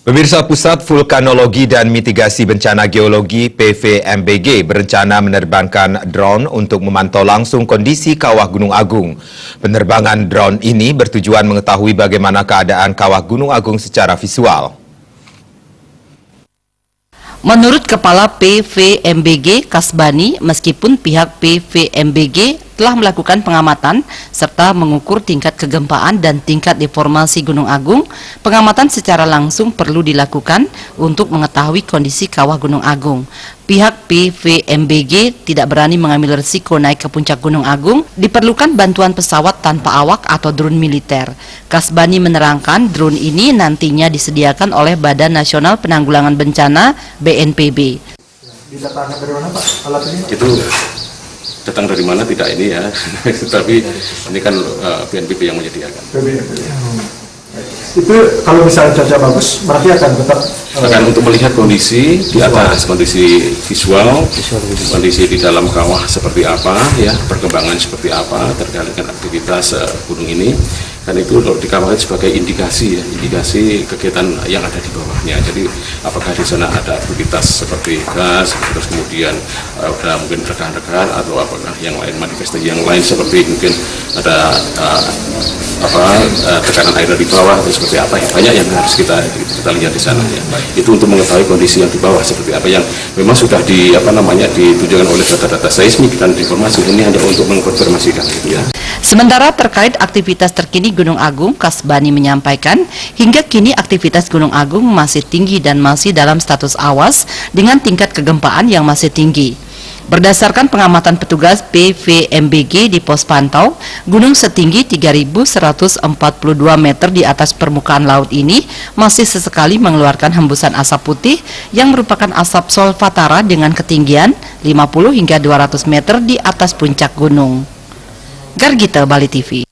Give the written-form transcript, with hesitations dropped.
Pemirsa, Pusat Vulkanologi dan Mitigasi Bencana Geologi (PVMBG) berencana menerbangkan drone untuk memantau langsung kondisi kawah Gunung Agung. Penerbangan drone ini bertujuan mengetahui bagaimana keadaan kawah Gunung Agung secara visual. Menurut Kepala PVMBG Kasbani, meskipun pihak PVMBG telah melakukan pengamatan serta mengukur tingkat kegempaan dan tingkat deformasi Gunung Agung, pengamatan secara langsung perlu dilakukan untuk mengetahui kondisi kawah Gunung Agung. Pihak PVMBG tidak berani mengambil risiko naik ke puncak Gunung Agung, diperlukan bantuan pesawat tanpa awak atau drone militer. Kasbani menerangkan drone ini nantinya disediakan oleh Badan Nasional Penanggulangan Bencana (BNPB). Didatangkan dari mana Pak alat ini? Itu datang dari mana tidak ini ya, tapi ini kan BNPB yang menyediakan. Itu kalau misalnya cuaca bagus, berarti akan tetap untuk melihat kondisi di atas, kondisi visual, kondisi di dalam kawah seperti apa, ya perkembangan seperti apa terkait dengan aktivitas gunung ini. Dan itu dikawal sebagai indikasi, ya, indikasi kegiatan yang ada di bawahnya. Jadi apakah di sana ada aktivitas seperti gas, terus kemudian ada mungkin rekan-rekan atau apakah yang lain, manifestasi yang lain seperti mungkin ada tekanan air dari bawah atau seperti apa, ya banyak yang harus kita lihat di sana, ya. Itu untuk mengetahui kondisi yang di bawah seperti apa yang memang sudah ditunjukkan oleh data-data seismik dan informasi ini hanya untuk mengkonfirmasikan, gitu, ya. Sementara terkait aktivitas terkini Gunung Agung, Kasbani menyampaikan hingga kini aktivitas Gunung Agung masih tinggi dan masih dalam status awas dengan tingkat kegempaan yang masih tinggi. Berdasarkan pengamatan petugas PVMBG di pos pantau, gunung setinggi 3.142 meter di atas permukaan laut ini masih sesekali mengeluarkan hembusan asap putih yang merupakan asap solfatara dengan ketinggian 50 hingga 200 meter di atas puncak gunung. Gargita, Bali TV.